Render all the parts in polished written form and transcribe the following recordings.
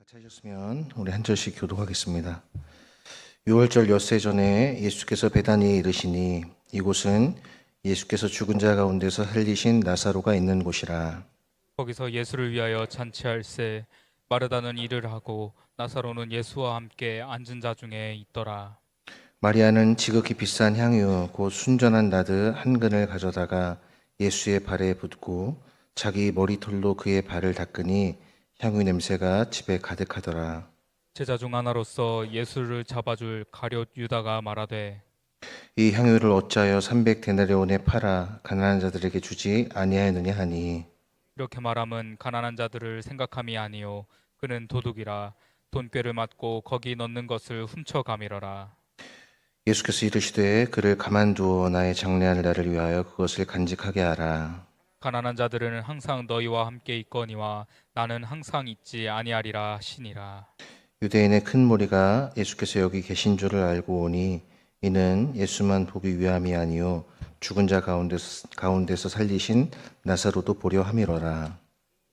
찾으셨으면 우리 한 절씩 교독하겠습니다. 6월절 엿새 전에 예수께서 베다니에 이르시니 이곳은 예수께서 죽은 자 가운데서 살리신 나사로가 있는 곳이라. 거기서 예수를 위하여 잔치할세 마르다는 일을 하고 나사로는 예수와 함께 앉은 자 중에 있더라. 마리아는 지극히 비싼 향유 곧 순전한 나드 한 근을 가져다가 예수의 발에 붓고 자기 머리털로 그의 발을 닦으니 향유 냄새가 집에 가득하더라. 제자 중 하나로서 예수를 잡아줄 가룟 유다가 말하되 이 향유를 어찌하여 300데나리온에 팔아 가난한 자들에게 주지 아니하였느냐 하니, 이렇게 말함은 가난한 자들을 생각함이 아니요 그는 도둑이라 돈꾀를 맞고 거기 넣는 것을 훔쳐가미러라. 예수께서 이르시되 그를 가만두어 나의 장래할 날을 위하여 그것을 간직하게 하라. 가난한 자들은 항상 너희와 함께 있거니와 나는 항상 있지 아니하리라 하시니라. 유대인의 큰 무리가 예수께서 여기 계신 줄을 알고 오니 이는 예수만 보기 위함이 아니요 죽은 자 가운데서 살리신 나사로도 보려 함이로라.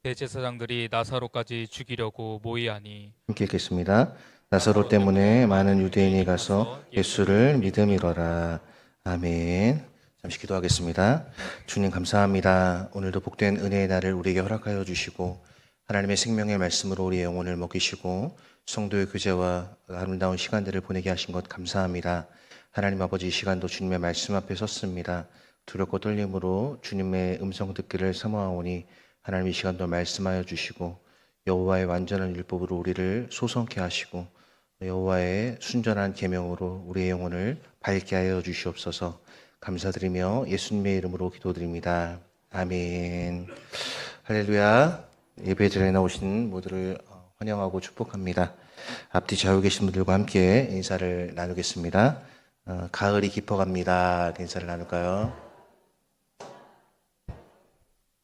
대제사장들이 나사로까지 죽이려고 모이하니 함께 읽겠습니다. 나사로 때문에 많은 유대인이 가서 예수를 믿음이로라. 아멘. 잠시 기도하겠습니다. 주님 감사합니다. 오늘도 복된 은혜의 날을 우리에게 허락하여 주시고 하나님의 생명의 말씀으로 우리의 영혼을 먹이시고 성도의 교제와 아름다운 시간들을 보내게 하신 것 감사합니다. 하나님 아버지, 이 시간도 주님의 말씀 앞에 섰습니다. 두렵고 떨림으로 주님의 음성 듣기를 사모하오니 하나님 이 시간도 말씀하여 주시고 여호와의 완전한 율법으로 우리를 소성케 하시고 여호와의 순전한 계명으로 우리의 영혼을 밝게 하여 주시옵소서. 감사드리며 예수님의 이름으로 기도드립니다. 아멘. 할렐루야. 예배 자리에 나오신 모두를 환영하고 축복합니다. 앞뒤 좌우 계신 분들과 함께 인사를 나누겠습니다. 가을이 깊어갑니다. 인사를 나눌까요?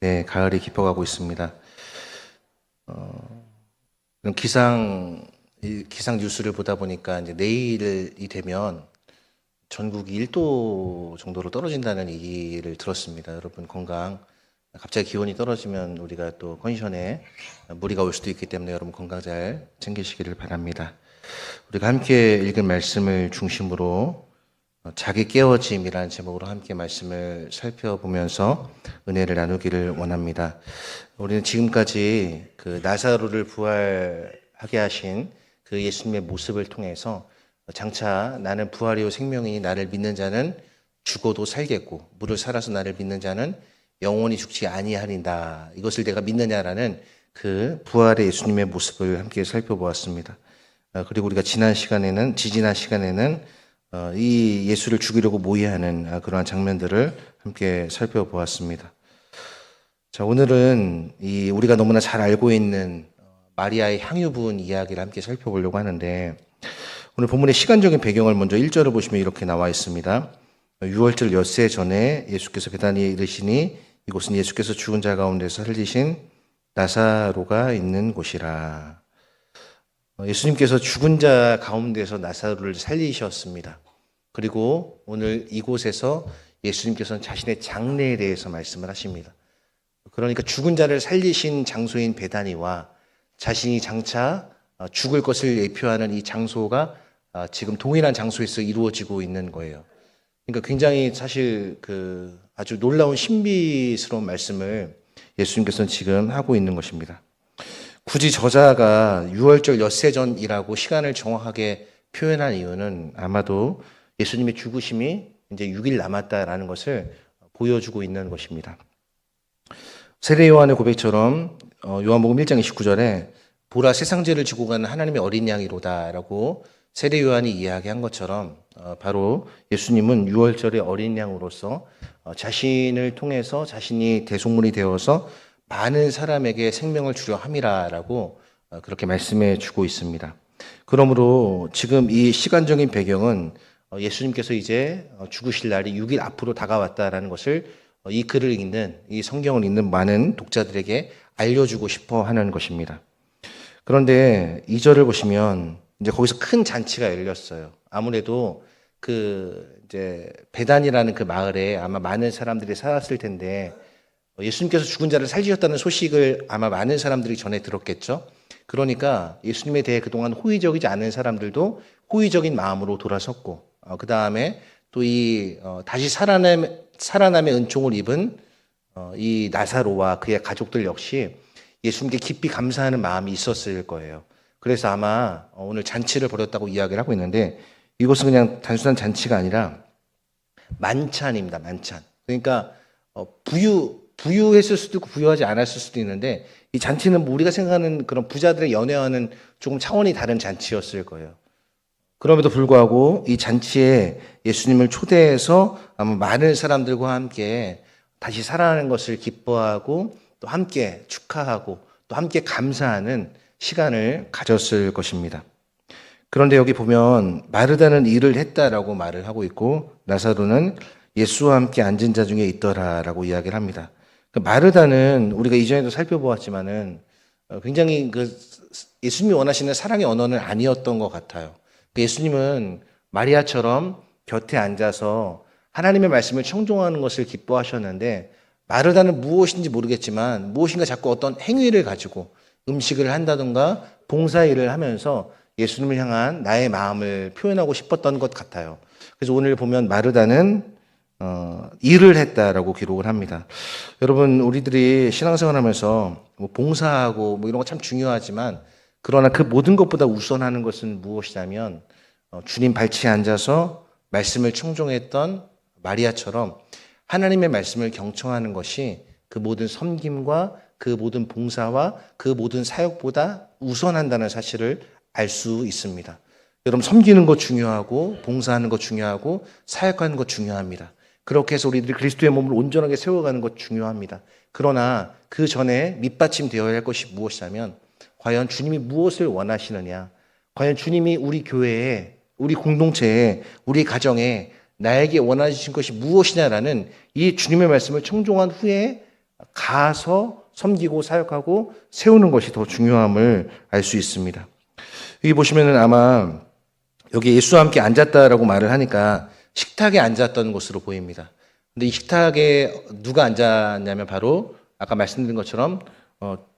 네, 가을이 깊어가고 있습니다. 기상 뉴스를 보다 보니까 이제 내일이 되면 전국이 1도 정도로 떨어진다는 얘기를 들었습니다. 여러분 건강, 갑자기 기온이 떨어지면 우리가 또 컨디션에 무리가 올 수도 있기 때문에 여러분 건강 잘 챙기시기를 바랍니다. 우리가 함께 읽은 말씀을 중심으로 자기 깨어짐이라는 제목으로 함께 말씀을 살펴보면서 은혜를 나누기를 원합니다. 우리는 지금까지 그 나사로를 부활하게 하신 그 예수님의 모습을 통해서 장차 나는 부활이요 생명이니 나를 믿는 자는 죽어도 살겠고 물을 살아서 나를 믿는 자는 영원히 죽지 아니하리다. 이것을 내가 믿느냐라는 그 부활의 예수님의 모습을 함께 살펴보았습니다. 그리고 우리가 지지난 시간에는 이 예수를 죽이려고 모의하는 그러한 장면들을 함께 살펴보았습니다. 자, 오늘은 우리가 너무나 잘 알고 있는 마리아의 향유 부은 이야기를 함께 살펴보려고 하는데, 오늘 본문의 시간적인 배경을 먼저 1절을 보시면 이렇게 나와 있습니다. 6월절 엿새 전에 예수께서 베다니에 이르시니 이곳은 예수께서 죽은 자 가운데서 살리신 나사로가 있는 곳이라. 예수님께서 죽은 자 가운데서 나사로를 살리셨습니다. 그리고 오늘 이곳에서 예수님께서는 자신의 장래에 대해서 말씀을 하십니다. 그러니까 죽은 자를 살리신 장소인 베다니와 자신이 장차 죽을 것을 예표하는 이 장소가 지금 동일한 장소에서 이루어지고 있는 거예요. 그러니까 굉장히 사실 아주 놀라운 신비스러운 말씀을 예수님께서는 지금 하고 있는 것입니다. 굳이 저자가 6월절 엿새 전이라고 시간을 정확하게 표현한 이유는 아마도 예수님의 죽으심이 이제 6일 남았다라는 것을 보여주고 있는 것입니다. 세례 요한의 고백처럼 요한복음 1장 29절에 보라 세상죄를 지고 가는 하나님의 어린 양이로다라고 세례 요한이 이야기한 것처럼 바로 예수님은 6월절의 어린 양으로서 자신을 통해서 자신이 대속물이 되어서 많은 사람에게 생명을 주려 함이라라고 그렇게 말씀해 주고 있습니다. 그러므로 지금 이 시간적인 배경은 예수님께서 이제 죽으실 날이 6일 앞으로 다가왔다라는 것을 이 글을 읽는, 이 성경을 읽는 많은 독자들에게 알려주고 싶어 하는 것입니다. 그런데 2절을 보시면 이제 거기서 큰 잔치가 열렸어요. 아무래도 이제 베단이라는 그 마을에 아마 많은 사람들이 살았을 텐데 예수님께서 죽은 자를 살리셨다는 소식을 아마 많은 사람들이 전해 들었겠죠. 그러니까 예수님에 대해 그동안 호의적이지 않은 사람들도 호의적인 마음으로 돌아섰고, 그 다음에 또 다시 살아남의 은총을 입은 이 나사로와 그의 가족들 역시 예수님께 깊이 감사하는 마음이 있었을 거예요. 그래서 아마 오늘 잔치를 벌였다고 이야기를 하고 있는데, 이것은 그냥 단순한 잔치가 아니라 만찬입니다. 만찬. 그러니까 부유했을 수도 있고 부유하지 않았을 수도 있는데, 이 잔치는 뭐 우리가 생각하는 그런 부자들의 연회와는 조금 차원이 다른 잔치였을 거예요. 그럼에도 불구하고 이 잔치에 예수님을 초대해서 아마 많은 사람들과 함께 다시 살아나는 것을 기뻐하고 또 함께 축하하고 또 함께 감사하는 시간을 가졌을 것입니다. 그런데 여기 보면 마르다는 일을 했다라고 말을 하고 있고 나사로는 예수와 함께 앉은 자 중에 있더라라고 이야기를 합니다. 마르다는 우리가 이전에도 살펴보았지만은 굉장히 예수님이 원하시는 사랑의 언어는 아니었던 것 같아요. 예수님은 마리아처럼 곁에 앉아서 하나님의 말씀을 청종하는 것을 기뻐하셨는데, 마르다는 무엇인지 모르겠지만 무엇인가 자꾸 어떤 행위를 가지고 음식을 한다든가 봉사일을 하면서 예수님을 향한 나의 마음을 표현하고 싶었던 것 같아요. 그래서 오늘 보면 마르다는 일을 했다라고 기록을 합니다. 여러분, 우리들이 신앙생활하면서 뭐 봉사하고 뭐 이런 거 참 중요하지만, 그러나 그 모든 것보다 우선하는 것은 무엇이냐면 주님 발치에 앉아서 말씀을 청종했던 마리아처럼 하나님의 말씀을 경청하는 것이 그 모든 섬김과 그 모든 봉사와 그 모든 사역보다 우선한다는 사실을 알 수 있습니다. 여러분, 섬기는 것 중요하고 봉사하는 것 중요하고 사역하는 것 중요합니다. 그렇게 해서 우리들이 그리스도의 몸을 온전하게 세워가는 것 중요합니다. 그러나 그 전에 밑받침되어야 할 것이 무엇이냐면, 과연 주님이 무엇을 원하시느냐, 과연 주님이 우리 교회에, 우리 공동체에, 우리 가정에 나에게 원하신 것이 무엇이냐라는 이 주님의 말씀을 청종한 후에 가서 섬기고 사역하고 세우는 것이 더 중요함을 알 수 있습니다. 여기 보시면은 아마 여기 예수와 함께 앉았다라고 말을 하니까 식탁에 앉았던 것으로 보입니다. 근데 이 식탁에 누가 앉았냐면 바로 아까 말씀드린 것처럼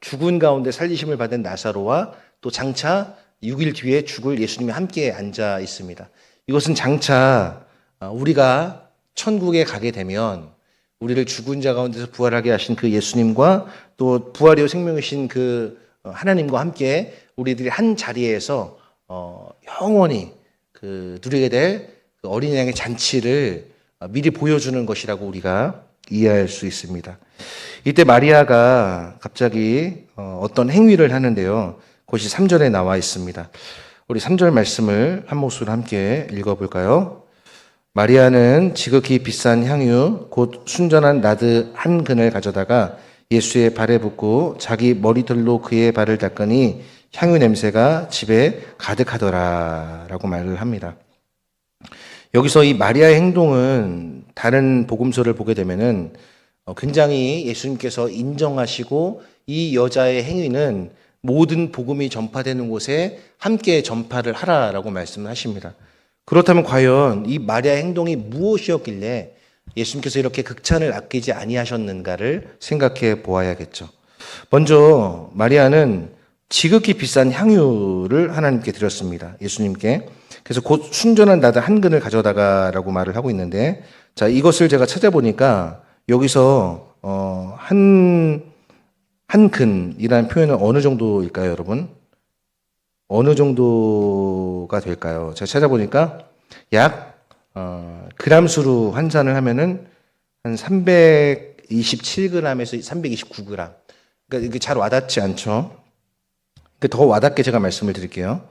죽은 가운데 살리심을 받은 나사로와 또 장차 6일 뒤에 죽을 예수님이 함께 앉아 있습니다. 이것은 장차 우리가 천국에 가게 되면 우리를 죽은 자 가운데서 부활하게 하신 그 예수님과 또 부활이요 생명이신 그 하나님과 함께 우리들이 한 자리에서 영원히 누리게 될 그 어린 양의 잔치를 미리 보여주는 것이라고 우리가 이해할 수 있습니다. 이때 마리아가 갑자기 어떤 행위를 하는데요. 그것이 3절에 나와 있습니다. 우리 3절 말씀을 한 목소리로 함께 읽어볼까요? 마리아는 지극히 비싼 향유 곧 순전한 나드 한 근을 가져다가 예수의 발에 붓고 자기 머리털로 그의 발을 닦으니 향유 냄새가 집에 가득하더라 라고 말을 합니다. 여기서 이 마리아의 행동은 다른 복음서를 보게 되면은 굉장히 예수님께서 인정하시고 이 여자의 행위는 모든 복음이 전파되는 곳에 함께 전파를 하라라고 말씀을 하십니다. 그렇다면 과연 이 마리아의 행동이 무엇이었길래 예수님께서 이렇게 극찬을 아끼지 아니하셨는가를 생각해 보아야겠죠. 먼저 마리아는 지극히 비싼 향유를 하나님께 드렸습니다. 예수님께. 그래서 곧 순전한 나드 한 근을 가져다가라고 말을 하고 있는데, 자, 이것을 제가 찾아보니까 여기서 한 근이라는 표현은 어느 정도일까요, 여러분? 어느 정도가 될까요? 제가 찾아보니까 약 그람수로 환산을 하면은 한 327g에서 329g. 그러니까 이게 잘 와닿지 않죠? 더 와닿게 제가 말씀을 드릴게요.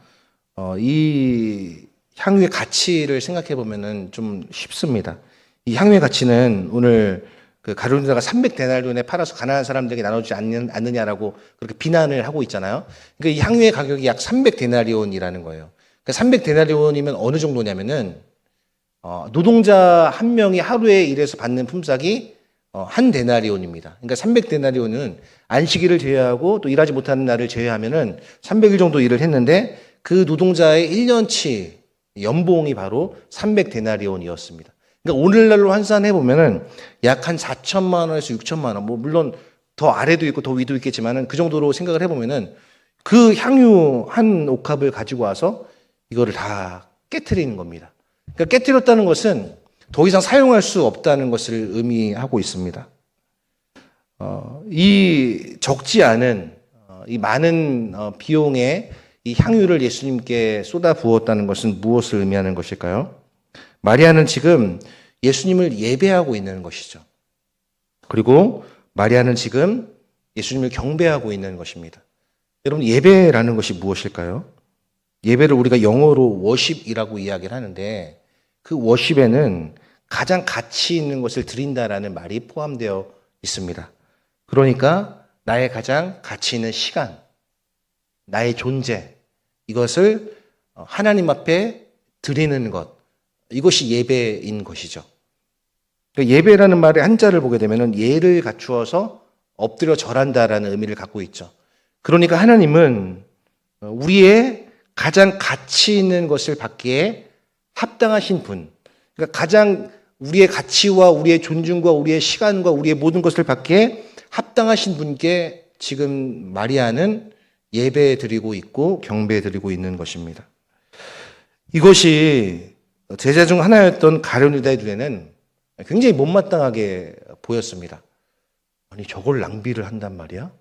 이 향유의 가치를 생각해 보면은 좀 쉽습니다. 이 향유의 가치는 오늘 그 가룟유다가 300데나리온에 팔아서 가난한 사람들에게 나눠주지 않느냐라고 그렇게 비난을 하고 있잖아요. 그러니까 이 향유의 가격이 약 300데나리온이라는 거예요. 그러니까 300데나리온이면 어느 정도냐면은 노동자 한 명이 하루에 일해서 받는 품삯이 한 데나리온입니다. 그러니까 300데나리온은 안식일을 제외하고 또 일하지 못하는 날을 제외하면은 300일 정도 일을 했는데 그 노동자의 1년치 연봉이 바로 300데나리온이었습니다. 그러니까 오늘날로 환산해 보면은 약 한 4천만 원에서 6천만 원, 뭐 물론 더 아래도 있고 더 위도 있겠지만은 그 정도로 생각을 해 보면은 그 향유 한 옥합을 가지고 와서 이거를 다 깨트리는 겁니다. 그러니까 깨트렸다는 것은 더 이상 사용할 수 없다는 것을 의미하고 있습니다. 이 적지 않은 이 많은 비용의 이 향유를 예수님께 쏟아 부었다는 것은 무엇을 의미하는 것일까요? 마리아는 지금 예수님을 예배하고 있는 것이죠. 그리고 마리아는 지금 예수님을 경배하고 있는 것입니다. 여러분, 예배라는 것이 무엇일까요? 예배를 우리가 영어로 워십이라고 이야기를 하는데 그 워십에는 가장 가치 있는 것을 드린다라는 말이 포함되어 있습니다. 그러니까 나의 가장 가치 있는 시간, 나의 존재, 이것을 하나님 앞에 드리는 것, 이것이 예배인 것이죠. 예배라는 말의 한자를 보게 되면 예를 갖추어서 엎드려 절한다라는 의미를 갖고 있죠. 그러니까 하나님은 우리의 가장 가치 있는 것을 받기에 합당하신 분, 그러니까 가장 우리의 가치와 우리의 존중과 우리의 시간과 우리의 모든 것을 받기에 합당하신 분께 지금 마리아는 예배 드리고 있고 경배 드리고 있는 것입니다. 이것이 제자 중 하나였던 가룟 유다의 눈에는 굉장히 못마땅하게 보였습니다. 아니, 저걸 낭비를 한단 말이야?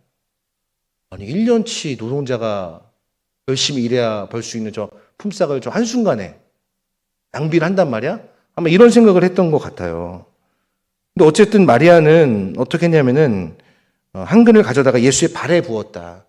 아니, 1년치 노동자가 열심히 일해야 벌 수 있는 저 품삯을 저 한순간에 낭비를 한단 말이야? 아마 이런 생각을 했던 것 같아요. 근데 어쨌든 마리아는 어떻게 했냐면은 한 근을 가져다가 예수의 발에 부었다.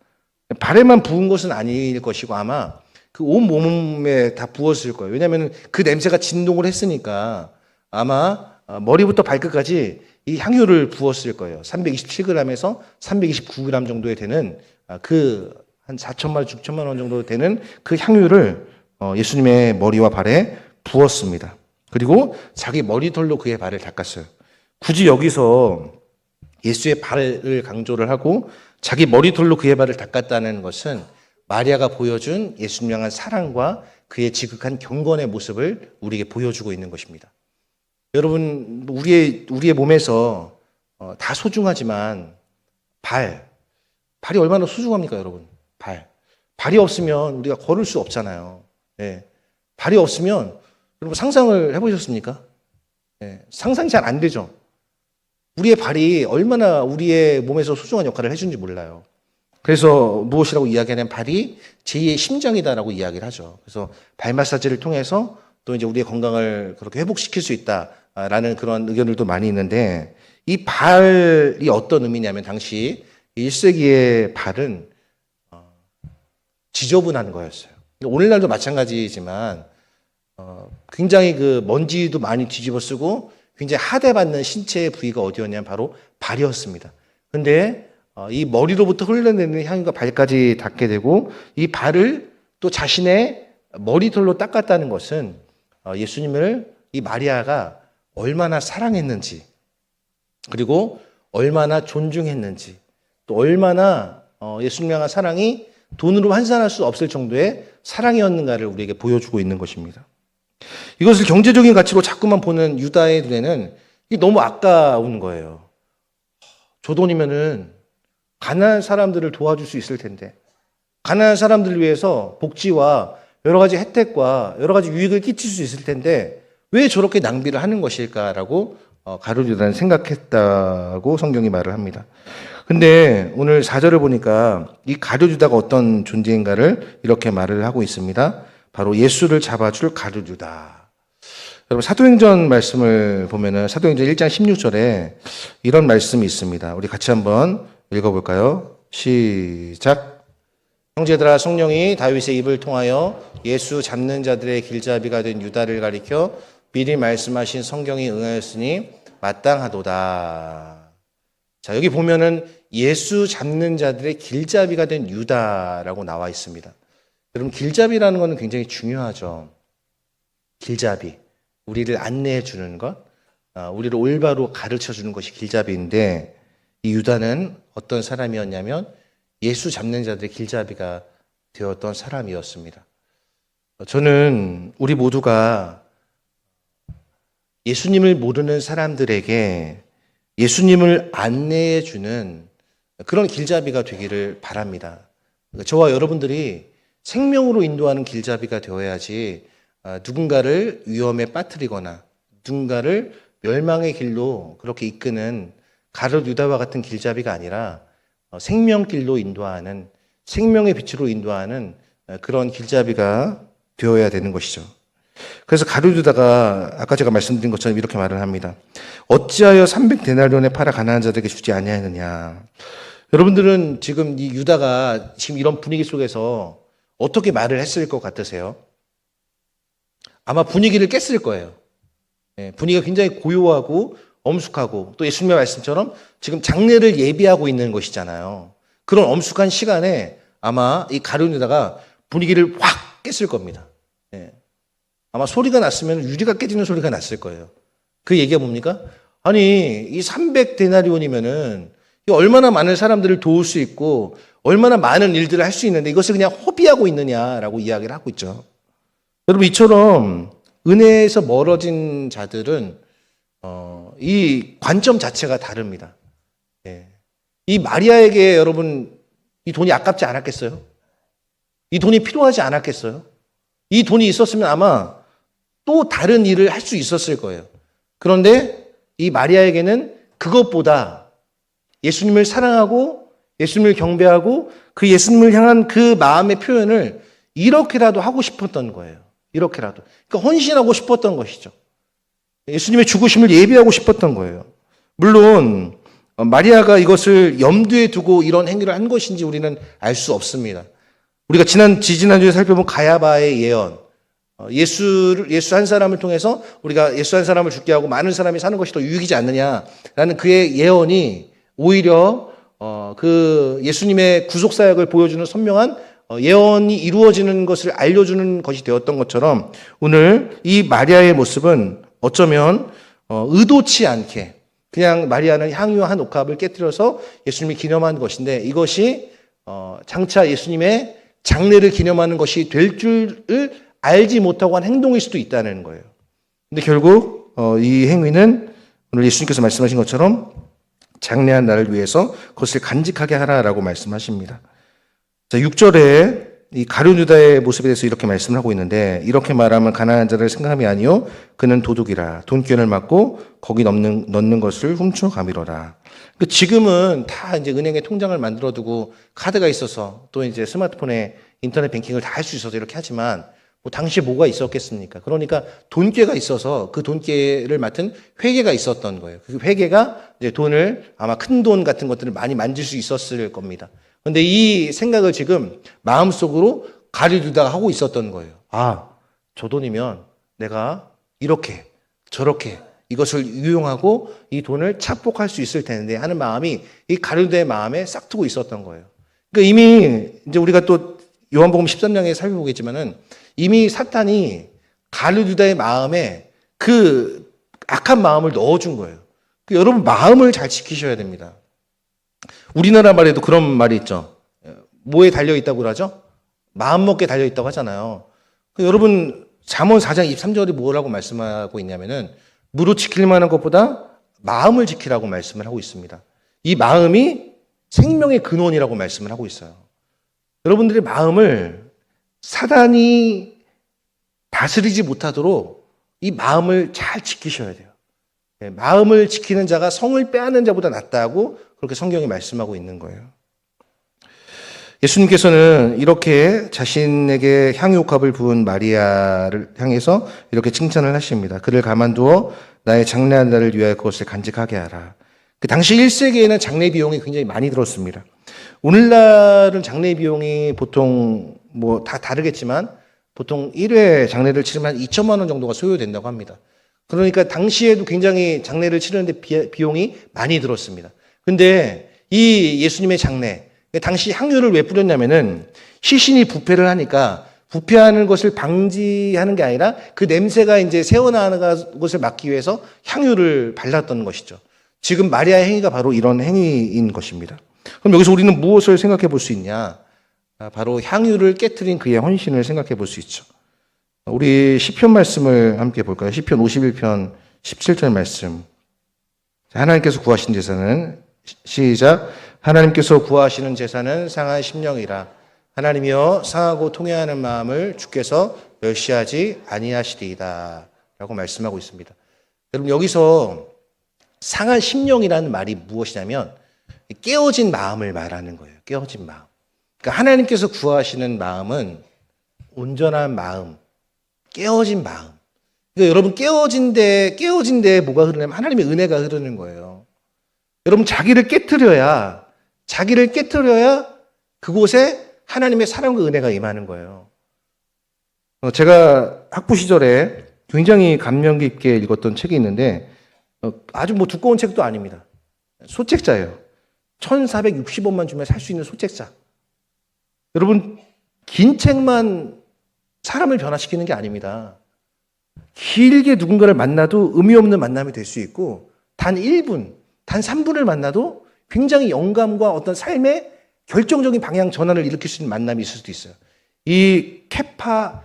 발에만 부은 것은 아닐 것이고 아마 그 온 몸에 다 부었을 거예요. 왜냐하면 그 냄새가 진동을 했으니까 아마 머리부터 발끝까지 이 향유를 부었을 거예요. 327g에서 329g 정도에 되는 그 한 4천만, 6천만 원 정도 되는 그 향유를 예수님의 머리와 발에 부었습니다. 그리고 자기 머리털로 그의 발을 닦았어요. 굳이 여기서 예수의 발을 강조를 하고 자기 머리털로 그의 발을 닦았다는 것은 마리아가 보여준 예수님 향한 사랑과 그의 지극한 경건의 모습을 우리에게 보여주고 있는 것입니다. 여러분, 우리의 몸에서 다 소중하지만 발이 얼마나 소중합니까, 여러분? 발이 없으면 우리가 걸을 수 없잖아요. 네. 발이 없으면 여러분 상상을 해보셨습니까? 네. 상상이 잘 안 되죠. 우리의 발이 얼마나 우리의 몸에서 소중한 역할을 해주는지 몰라요. 그래서 무엇이라고 이야기하냐면 발이 제2의 심장이다라고 이야기를 하죠. 그래서 발 마사지를 통해서 또 이제 우리의 건강을 그렇게 회복시킬 수 있다라는 그런 의견들도 많이 있는데 이 발이 어떤 의미냐면 당시 1세기의 발은 지저분한 거였어요. 오늘날도 마찬가지지만 굉장히 그 먼지도 많이 뒤집어 쓰고 굉장히 하대받는 신체의 부위가 어디였냐면 바로 발이었습니다. 근데 이 머리로부터 흘러내리는 향유가 발까지 닿게 되고 이 발을 또 자신의 머리털로 닦았다는 것은 예수님을 이 마리아가 얼마나 사랑했는지 그리고 얼마나 존중했는지 또 얼마나 예수님 향한 사랑이 돈으로 환산할 수 없을 정도의 사랑이었는가를 우리에게 보여주고 있는 것입니다. 이것을 경제적인 가치로 자꾸만 보는 유다의 눈에는 이게 너무 아까운 거예요. 저 돈이면은 가난한 사람들을 도와줄 수 있을 텐데, 가난한 사람들을 위해서 복지와 여러 가지 혜택과 여러 가지 유익을 끼칠 수 있을 텐데 왜 저렇게 낭비를 하는 것일까라고 가룟 유다는 생각했다고 성경이 말을 합니다. 근데 오늘 4절을 보니까 이 가룟 유다가 어떤 존재인가를 이렇게 말을 하고 있습니다. 바로 예수를 잡아줄 가룟 유다. 여러분 사도행전 말씀을 보면은 사도행전 1장 16절에 이런 말씀이 있습니다. 우리 같이 한번 읽어볼까요? 시작. 형제들아, 성령이 다윗의 입을 통하여 예수 잡는 자들의 길잡이가 된 유다를 가리켜 미리 말씀하신 성경이 응하였으니 마땅하도다. 자, 여기 보면은 예수 잡는 자들의 길잡이가 된 유다라고 나와 있습니다. 여러분, 길잡이라는 것은 굉장히 중요하죠. 길잡이. 우리를 안내해 주는 것, 우리를 올바로 가르쳐 주는 것이 길잡이인데 이 유다는 어떤 사람이었냐면 예수 잡는 자들의 길잡이가 되었던 사람이었습니다. 저는 우리 모두가 예수님을 모르는 사람들에게 예수님을 안내해 주는 그런 길잡이가 되기를 바랍니다. 그러니까 저와 여러분들이 생명으로 인도하는 길잡이가 되어야지 누군가를 위험에 빠뜨리거나 누군가를 멸망의 길로 그렇게 이끄는 가룟 유다와 같은 길잡이가 아니라 생명길로 인도하는 생명의 빛으로 인도하는 그런 길잡이가 되어야 되는 것이죠. 그래서 가룟 유다가 아까 제가 말씀드린 것처럼 이렇게 말을 합니다. 어찌하여 300데나리온에 팔아 가난한 자들에게 주지 아니하느냐. 여러분들은 지금 이 유다가 지금 이런 분위기 속에서 어떻게 말을 했을 것 같으세요? 아마 분위기를 깼을 거예요. 분위기가 굉장히 고요하고 엄숙하고 또 예수님의 말씀처럼 지금 장례를 예비하고 있는 것이잖아요. 그런 엄숙한 시간에 아마 이 가룟 유다가 분위기를 확 깼을 겁니다. 아마 소리가 났으면 유리가 깨지는 소리가 났을 거예요. 그 얘기가 뭡니까? 아니, 이 300데나리온이면은 얼마나 많은 사람들을 도울 수 있고 얼마나 많은 일들을 할 수 있는데 이것을 그냥 허비하고 있느냐라고 이야기를 하고 있죠. 여러분, 이처럼 은혜에서 멀어진 자들은 이 관점 자체가 다릅니다. 이 마리아에게 여러분 이 돈이 아깝지 않았겠어요? 이 돈이 필요하지 않았겠어요? 이 돈이 있었으면 아마 또 다른 일을 할 수 있었을 거예요. 그런데 이 마리아에게는 그것보다 예수님을 사랑하고 예수님을 경배하고 그 예수님을 향한 그 마음의 표현을 이렇게라도 하고 싶었던 거예요. 이렇게라도. 그러니까 헌신하고 싶었던 것이죠. 예수님의 죽으심을 예비하고 싶었던 거예요. 물론 마리아가 이것을 염두에 두고 이런 행위를 한 것인지 우리는 알 수 없습니다. 우리가 지지난주에 살펴본 가야바의 예언, 예수 한 사람을 통해서 우리가 예수 한 사람을 죽게 하고 많은 사람이 사는 것이 더 유익이지 않느냐라는 그의 예언이 오히려 그 예수님의 구속사역을 보여주는 선명한 예언이 이루어지는 것을 알려주는 것이 되었던 것처럼 오늘 이 마리아의 모습은 어쩌면 의도치 않게 그냥 마리아는 향유 한 옥합을 깨뜨려서 예수님이 기념한 것인데 이것이 장차 예수님의 장례를 기념하는 것이 될 줄을 알지 못하고 한 행동일 수도 있다는 거예요. 근데 결국 이 행위는 오늘 예수님께서 말씀하신 것처럼 장례한 나를 위해서 그것을 간직하게 하라라고 말씀하십니다. 자, 6절에 이 가룟 유다의 모습에 대해서 이렇게 말씀을 하고 있는데 이렇게 말하면 가난한 자를 생각함이 아니요 그는 도둑이라 돈꾀를 맞고 거기 넣는 것을 훔쳐가미로라. 지금은 다 이제 은행에 통장을 만들어두고 카드가 있어서 또 이제 스마트폰에 인터넷 뱅킹을 다 할 수 있어서 이렇게 하지만 뭐 당시에 뭐가 있었겠습니까? 그러니까 돈꾀가 있어서 그 돈꾀를 맡은 회계가 있었던 거예요. 그 회계가 이제 돈을 아마 큰 돈 같은 것들을 많이 만질 수 있었을 겁니다. 그런데 이 생각을 지금 마음속으로 가룟 유다가 하고 있었던 거예요. 아, 저 돈이면 내가 이렇게 저렇게 이것을 유용하고 이 돈을 착복할 수 있을 텐데 하는 마음이 이 가룟 유다의 마음에 싹트고 있었던 거예요. 그러니까 이미 이제 우리가 또 요한복음 13장에 살펴보겠지만은 이미 사탄이 가룟 유다의 마음에 그 악한 마음을 넣어준 거예요. 여러분 마음을 잘 지키셔야 됩니다. 우리나라 말에도 그런 말이 있죠. 뭐에 달려있다고 그러죠? 마음먹기에 달려있다고 하잖아요. 여러분 잠언 4장 23절이 뭐라고 말씀하고 있냐면은 무릇 지킬 만한 것보다 마음을 지키라고 말씀을 하고 있습니다. 이 마음이 생명의 근원이라고 말씀을 하고 있어요. 여러분들의 마음을 사단이 다스리지 못하도록 이 마음을 잘 지키셔야 돼요. 마음을 지키는 자가 성을 빼앗는 자보다 낫다고 그렇게 성경이 말씀하고 있는 거예요. 예수님께서는 이렇게 자신에게 향유옥합을 부은 마리아를 향해서 이렇게 칭찬을 하십니다. 그를 가만두어 나의 장례한 날을 위하여 그것을 간직하게 하라. 그 당시 1세기에는 장례 비용이 굉장히 많이 들었습니다. 오늘날은 장례 비용이 보통 뭐 다 다르겠지만 보통 1회 장례를 치르면 한 2천만 원 정도가 소요된다고 합니다. 그러니까 당시에도 굉장히 장례를 치르는데 비용이 많이 들었습니다. 근데 이 예수님의 장례, 당시 향유를 왜 뿌렸냐면은 시신이 부패를 하니까 부패하는 것을 방지하는 게 아니라 그 냄새가 이제 새어나가는 것을 막기 위해서 향유를 발랐던 것이죠. 지금 마리아의 행위가 바로 이런 행위인 것입니다. 그럼 여기서 우리는 무엇을 생각해 볼 수 있냐? 바로 향유를 깨트린 그의 헌신을 생각해 볼 수 있죠. 우리 시편 말씀을 함께 볼까요? 시편 51편 17절 말씀. 하나님께서 구하신 제사는 시작. 하나님께서 구하시는 제사는 상한 심령이라. 하나님이여 상하고 통회하는 마음을 주께서 멸시하지 아니하시리이다 라고 말씀하고 있습니다. 여러분 여기서 상한 심령이라는 말이 무엇이냐면 깨어진 마음을 말하는 거예요. 깨어진 마음. 그러니까 하나님께서 구하시는 마음은 온전한 마음, 깨어진 마음. 그러니까 여러분 깨어진 데에 뭐가 흐르냐면 하나님의 은혜가 흐르는 거예요. 여러분 자기를 깨트려야 그곳에 하나님의 사랑과 은혜가 임하는 거예요. 제가 학부 시절에 굉장히 감명 깊게 읽었던 책이 있는데 아주 뭐 두꺼운 책도 아닙니다. 소책자예요. 1,460원만 주면 살 수 있는 소책자. 여러분 긴 책만 사람을 변화시키는 게 아닙니다. 길게 누군가를 만나도 의미 없는 만남이 될 수 있고 단 1분, 단 3분을 만나도 굉장히 영감과 어떤 삶의 결정적인 방향 전환을 일으킬 수 있는 만남이 있을 수도 있어요. 이 케파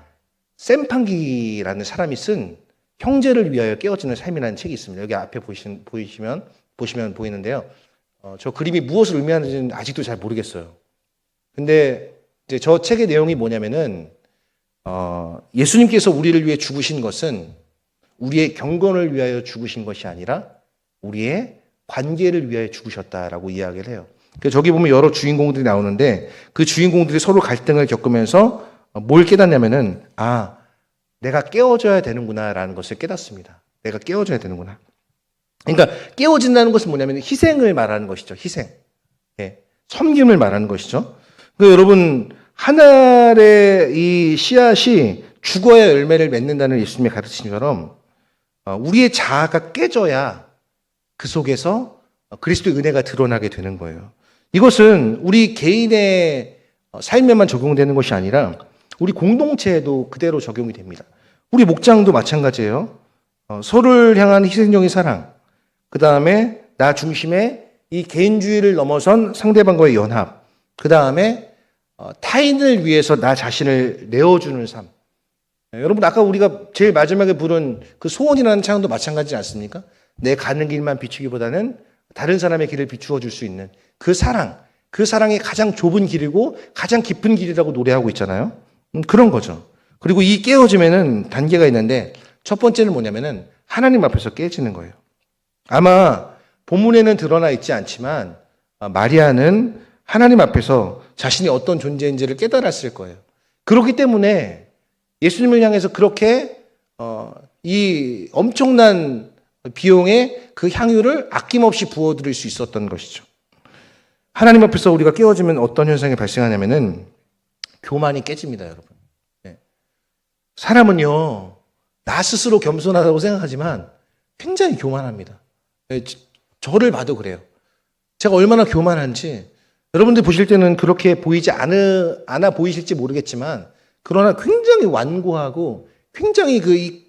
샘팡기라는 사람이 쓴 형제를 위하여 깨어지는 삶이라는 책이 있습니다. 여기 앞에 보시면 보이는데요. 저 그림이 무엇을 의미하는지는 아직도 잘 모르겠어요. 근데 이제 저 책의 내용이 뭐냐면은 예수님께서 우리를 위해 죽으신 것은 우리의 경건을 위하여 죽으신 것이 아니라 우리의 관계를 위하여 죽으셨다라고 이야기를 해요. 저기 보면 여러 주인공들이 나오는데 그 주인공들이 서로 갈등을 겪으면서 뭘 깨닫냐면은 내가 깨워져야 되는구나라는 것을 깨닫습니다. 내가 깨워져야 되는구나. 그러니까 깨워진다는 것은 뭐냐면 희생을 말하는 것이죠. 희생. 예. 섬김을 말하는 것이죠. 그러니까 여러분 한 알의 이 씨앗이 죽어야 열매를 맺는다는 예수님의 가르침처럼 우리의 자아가 깨져야 그 속에서 그리스도의 은혜가 드러나게 되는 거예요. 이것은 우리 개인의 삶에만 적용되는 것이 아니라 우리 공동체에도 그대로 적용이 됩니다. 우리 목장도 마찬가지예요. 서로를 향한 희생적인 사랑, 그 다음에 나 중심의 이 개인주의를 넘어선 상대방과의 연합, 그 다음에 타인을 위해서 나 자신을 내어주는 삶. 여러분 아까 우리가 제일 마지막에 부른 그 소원이라는 찬양도 마찬가지지 않습니까? 내 가는 길만 비추기보다는 다른 사람의 길을 비추어 줄 수 있는 그 사랑, 그 사랑이 가장 좁은 길이고 가장 깊은 길이라고 노래하고 있잖아요. 그런 거죠. 그리고 이 깨어짐에는 단계가 있는데 첫 번째는 뭐냐면은 하나님 앞에서 깨지는 거예요. 아마 본문에는 드러나 있지 않지만 마리아는 하나님 앞에서 자신이 어떤 존재인지를 깨달았을 거예요. 그렇기 때문에 예수님을 향해서 그렇게 이 엄청난 비용의 그 향유를 아낌없이 부어드릴 수 있었던 것이죠. 하나님 앞에서 우리가 깨어지면 어떤 현상이 발생하냐면은 교만이 깨집니다, 여러분. 사람은요, 나 스스로 겸손하다고 생각하지만 굉장히 교만합니다. 저를 봐도 그래요. 제가 얼마나 교만한지 여러분들 보실 때는 그렇게 보이지 않아 보이실지 모르겠지만 그러나 굉장히 완고하고 굉장히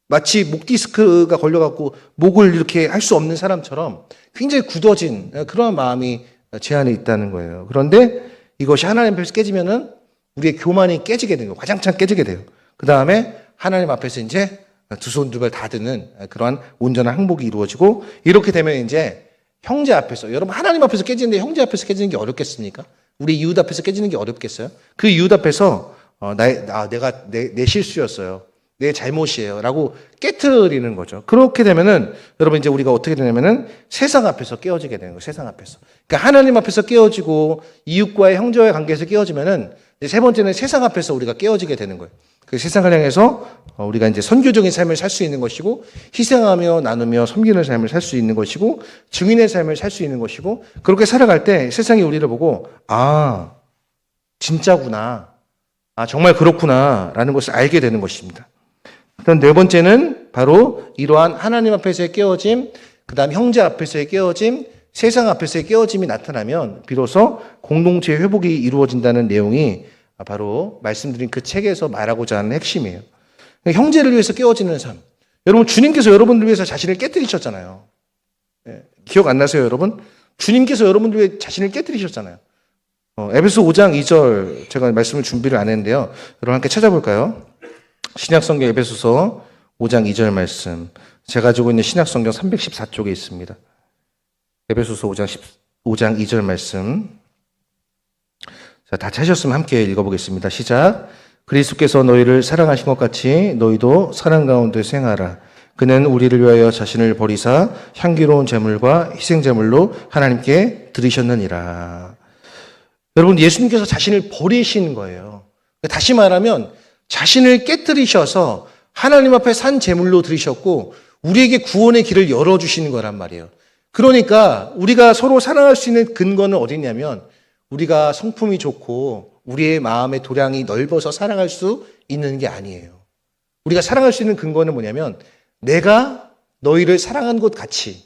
마치 목 디스크가 걸려갖고 목을 이렇게 할 수 없는 사람처럼 굉장히 굳어진 그런 마음이 제 안에 있다는 거예요. 그런데 이것이 하나님 앞에서 깨지면은 우리의 교만이 깨지게 되는 거예요. 와장창 깨지게 돼요. 그 다음에 하나님 앞에서 이제 두 손 두 발 다 드는 그러한 온전한 항복이 이루어지고 이렇게 되면 이제 형제 앞에서 여러분 하나님 앞에서 깨지는데 형제 앞에서 깨지는 게 어렵겠습니까? 우리 이웃 앞에서 깨지는 게 어렵겠어요? 그 이웃 앞에서 내가 내 실수였어요. 내 잘못이에요. 라고 깨트리는 거죠. 그렇게 되면은 여러분 이제 우리가 어떻게 되냐면은 세상 앞에서 깨어지게 되는 거예요. 세상 앞에서. 그러니까 하나님 앞에서 깨어지고 이웃과의 형제와의 관계에서 깨어지면은 세 번째는 세상 앞에서 우리가 깨어지게 되는 거예요. 그 세상을 향해서 우리가 이제 선교적인 삶을 살 수 있는 것이고 희생하며 나누며 섬기는 삶을 살 수 있는 것이고 증인의 삶을 살 수 있는 것이고 그렇게 살아갈 때 세상이 우리를 보고 진짜구나. 정말 그렇구나. 라는 것을 알게 되는 것입니다. 그다음 네 번째는 바로 이러한 하나님 앞에서의 깨어짐, 그다음 형제 앞에서의 깨어짐, 세상 앞에서의 깨어짐이 나타나면 비로소 공동체의 회복이 이루어진다는 내용이 바로 말씀드린 그 책에서 말하고자 하는 핵심이에요. 형제를 위해서 깨어지는 삶. 여러분 주님께서 여러분들 위해서 자신을 깨뜨리셨잖아요. 기억 안 나세요, 여러분? 주님께서 여러분들 위해 자신을 깨뜨리셨잖아요. 에베소 5장 2절 제가 말씀을 준비를 안 했는데요. 여러분 함께 찾아볼까요? 신약성경 에베소서 5장 2절 말씀. 제가 가지고 있는 신약성경 314쪽에 있습니다. 에베소서 5장 2절 말씀. 자, 다 찾으셨으면 함께 읽어보겠습니다. 시작. 그리스도께서 너희를 사랑하신 것 같이 너희도 사랑 가운데 생하라. 그는 우리를 위하여 자신을 버리사 향기로운 제물과 희생 제물로 하나님께 드리셨느니라. 여러분, 예수님께서 자신을 버리신 거예요. 다시 말하면 자신을 깨뜨리셔서 하나님 앞에 산 제물로 드리셨고 우리에게 구원의 길을 열어주시는 거란 말이에요. 그러니까 우리가 서로 사랑할 수 있는 근거는 어디냐면 우리가 성품이 좋고 우리의 마음의 도량이 넓어서 사랑할 수 있는 게 아니에요. 우리가 사랑할 수 있는 근거는 뭐냐면 내가 너희를 사랑한 것 같이,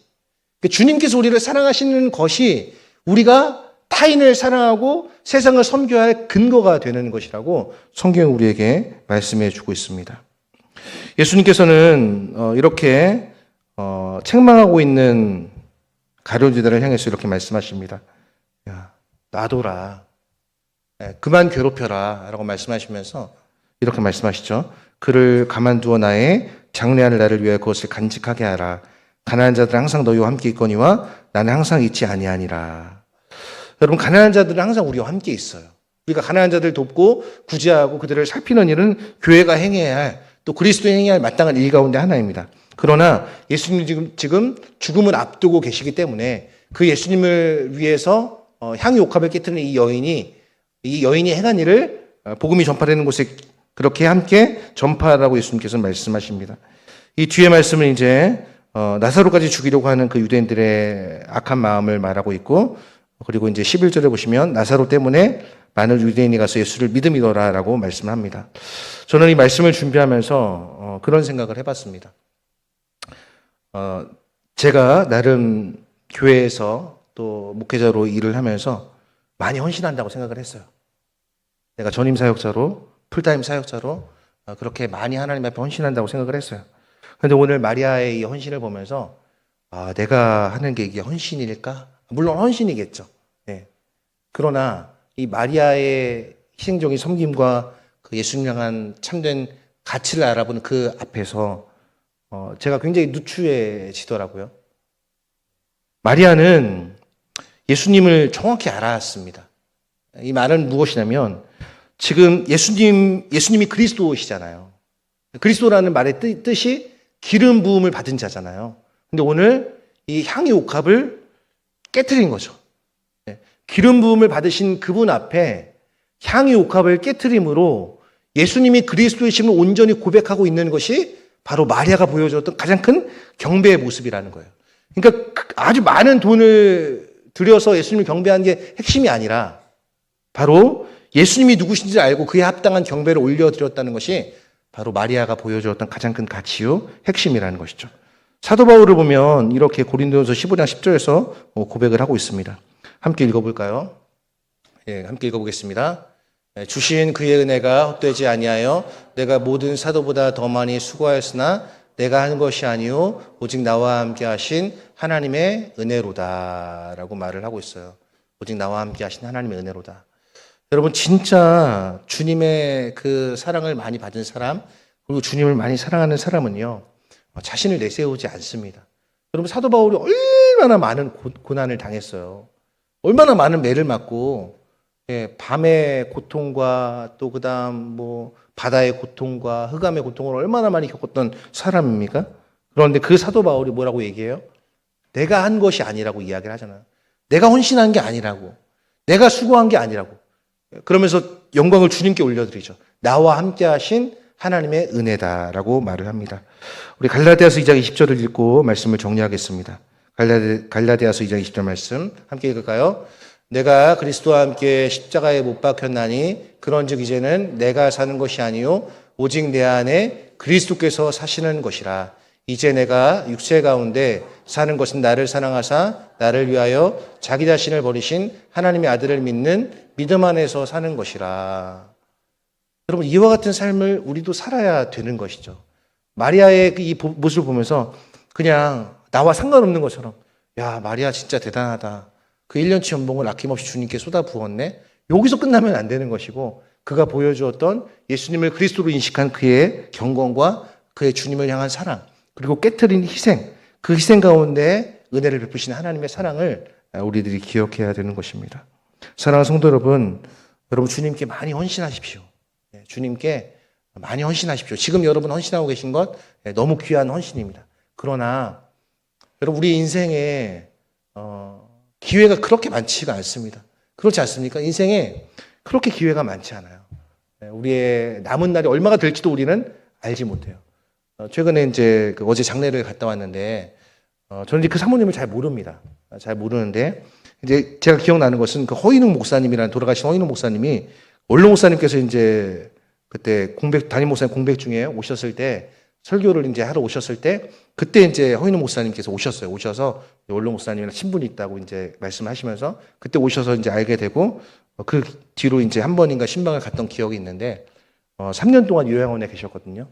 주님께서 우리를 사랑하시는 것이 우리가 타인을 사랑하고 세상을 섬겨야 할 근거가 되는 것이라고 성경이 우리에게 말씀해 주고 있습니다. 예수님께서는 이렇게 책망하고 있는 가룟유다를 향해서 이렇게 말씀하십니다. 야, 놔둬라. 그만 괴롭혀라 라고 말씀하시면서 이렇게 말씀하시죠. 그를 가만두어 나의 장래할 날을 위해 그것을 간직하게 하라. 가난한 자들은 항상 너희와 함께 있거니와 나는 항상 있지 아니하니라. 여러분, 가난한 자들은 항상 우리와 함께 있어요. 우리가 가난한 자들을 돕고 구제하고 그들을 살피는 일은 교회가 행해야 할, 또 그리스도인이 행해야 할 마땅한 일 가운데 하나입니다. 그러나 예수님이 지금 죽음을 앞두고 계시기 때문에 그 예수님을 위해서 향유 옥합을 깨뜨리는 이 여인이 행한 일을 복음이 전파되는 곳에 그렇게 함께 전파하라고 예수님께서 말씀하십니다. 이 뒤에 말씀은 이제 나사로까지 죽이려고 하는 그 유대인들의 악한 마음을 말하고 있고, 그리고 이제 11절에 보시면 나사로 때문에 많은 유대인이 가서 예수를 믿음이더라라고 말씀합니다. 저는 이 말씀을 준비하면서 그런 생각을 해봤습니다. 제가 나름 교회에서 또 목회자로 일을 하면서 많이 헌신한다고 생각을 했어요. 내가 전임 사역자로, 풀타임 사역자로 그렇게 많이 하나님 앞에 헌신한다고 생각을 했어요. 그런데 오늘 마리아의 이 헌신을 보면서 내가 하는 게 이게 헌신일까? 물론 헌신이겠죠. 네. 그러나 이 마리아의 희생적인 섬김과 그 예수님 향한 참된 가치를 알아보는 그 앞에서 제가 굉장히 누추해지더라고요. 마리아는 예수님을 정확히 알았습니다. 이 말은 무엇이냐면 지금 예수님이 그리스도시잖아요. 그리스도라는 말의 뜻이 기름 부음을 받은 자잖아요. 근데 오늘 이 향유 옥합을 깨트린 거죠. 기름 부음을 받으신 그분 앞에 향유 옥합을 깨트림으로 예수님이 그리스도이심을 온전히 고백하고 있는 것이 바로 마리아가 보여줬던 가장 큰 경배의 모습이라는 거예요. 그러니까 아주 많은 돈을 들여서 예수님을 경배한 게 핵심이 아니라 바로 예수님이 누구신지 알고 그에 합당한 경배를 올려드렸다는 것이 바로 마리아가 보여주었던 가장 큰 가치요 핵심이라는 것이죠. 사도 바울을 보면 이렇게 고린도전서 15장 10절에서 고백을 하고 있습니다. 함께 읽어볼까요? 예, 함께 읽어보겠습니다. 주신 그의 은혜가 헛되지 아니하여 내가 모든 사도보다 더 많이 수고하였으나 내가 한 것이 아니요 오직 나와 함께 하신 하나님의 은혜로다 라고 말을 하고 있어요. 오직 나와 함께 하신 하나님의 은혜로다. 여러분, 진짜 주님의 그 사랑을 많이 받은 사람, 그리고 주님을 많이 사랑하는 사람은요, 자신을 내세우지 않습니다. 여러분, 사도 바울이 얼마나 많은 고난을 당했어요. 얼마나 많은 매를 맞고, 밤의 고통과 또 그다음 바다의 고통과 흑암의 고통을 얼마나 많이 겪었던 사람입니까? 그런데 그 사도 바울이 뭐라고 얘기해요? 내가 한 것이 아니라고 이야기를 하잖아요. 내가 헌신한 게 아니라고. 내가 수고한 게 아니라고. 그러면서 영광을 주님께 올려드리죠. 나와 함께 하신 하나님의 은혜다라고 말을 합니다. 우리 갈라디아서 2장 20절을 읽고 말씀을 정리하겠습니다. 갈라디아서 2장 20절 말씀 함께 읽을까요? 내가 그리스도와 함께 십자가에 못 박혔나니 그런즉 이제는 내가 사는 것이 아니요 오직 내 안에 그리스도께서 사시는 것이라. 이제 내가 육체 가운데 사는 것은 나를 사랑하사 나를 위하여 자기 자신을 버리신 하나님의 아들을 믿는 믿음 안에서 사는 것이라. 여러분, 이와 같은 삶을 우리도 살아야 되는 것이죠. 마리아의 이 모습을 보면서 그냥 나와 상관없는 것처럼, 야, 마리아 진짜 대단하다. 그 1년치 연봉을 아낌없이 주님께 쏟아부었네. 여기서 끝나면 안 되는 것이고, 그가 보여주었던 예수님을 그리스도로 인식한 그의 경건과 그의 주님을 향한 사랑, 그리고 깨트린 희생, 그 희생 가운데 은혜를 베푸신 하나님의 사랑을 우리들이 기억해야 되는 것입니다. 사랑하는 성도 여러분, 여러분 주님께 많이 헌신하십시오. 주님께 많이 헌신하십시오. 지금 여러분 헌신하고 계신 것 너무 귀한 헌신입니다. 그러나 여러분 우리 인생에 기회가 그렇게 많지가 않습니다. 그렇지 않습니까? 인생에 그렇게 기회가 많지 않아요. 우리의 남은 날이 얼마가 될지도 우리는 알지 못해요. 최근에 이제 어제 장례를 갔다 왔는데 저는 이제 그 사모님을 잘 모릅니다. 잘 모르는데 이제 제가 기억나는 것은 그 허인웅 목사님이라는 돌아가신 허인웅 목사님이 원로 목사님께서 이제 그때 담임 목사님 공백 중에 오셨을 때 설교를 이제 하러 오셨을 때 그때 이제 허인웅 목사님께서 오셨어요. 오셔서 원로 목사님이랑 친분이 있다고 이제 말씀하시면서 그때 오셔서 이제 알게 되고 그 뒤로 이제 한 번인가 신방을 갔던 기억이 있는데 3년 동안 요양원에 계셨거든요.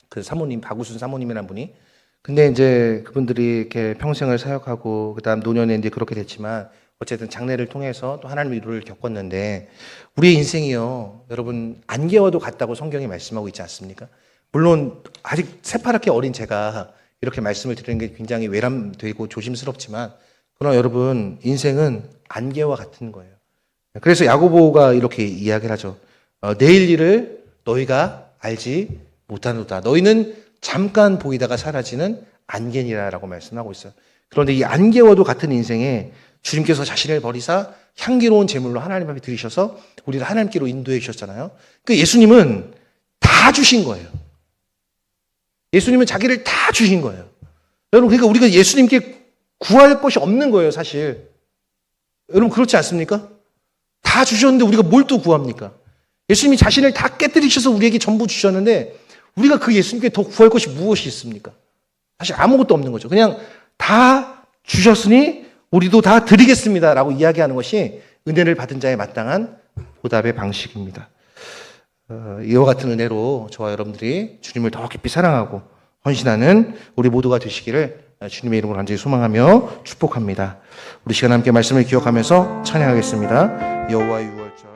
그 사모님 박우순 사모님이라는 분이. 근데 이제 그분들이 이렇게 평생을 사역하고 그다음 노년에 이제 그렇게 됐지만 어쨌든 장례를 통해서 또 하나님의 위로를 겪었는데 우리의 인생이요, 여러분 안개와도 같다고 성경이 말씀하고 있지 않습니까? 물론 아직 새파랗게 어린 제가 이렇게 말씀을 드리는 게 굉장히 외람되고 조심스럽지만 그러나 여러분 인생은 안개와 같은 거예요. 그래서 야고보가 이렇게 이야기를 하죠. 내일 일을 너희가 알지 못하노다. 너희는 잠깐 보이다가 사라지는 안개니라라고 말씀하고 있어요. 그런데 이 안개와도 같은 인생에 주님께서 자신을 버리사 향기로운 제물로 하나님 앞에 드리셔서 우리를 하나님께로 인도해 주셨잖아요. 그 예수님은 다 주신 거예요. 예수님은 자기를 다 주신 거예요. 여러분, 그러니까 우리가 예수님께 구할 것이 없는 거예요, 사실. 여러분, 그렇지 않습니까? 다 주셨는데 우리가 뭘 또 구합니까? 예수님이 자신을 다 깨뜨리셔서 우리에게 전부 주셨는데 우리가 그 예수님께 더 구할 것이 무엇이 있습니까? 사실 아무것도 없는 거죠. 그냥 다 주셨으니 우리도 다 드리겠습니다 라고 이야기하는 것이 은혜를 받은 자의 마땅한 보답의 방식입니다. 이와 같은 은혜로 저와 여러분들이 주님을 더 깊이 사랑하고 헌신하는 우리 모두가 되시기를 주님의 이름으로 간절히 소망하며 축복합니다. 우리 시간 함께 말씀을 기억하면서 찬양하겠습니다. 여호와의 유월절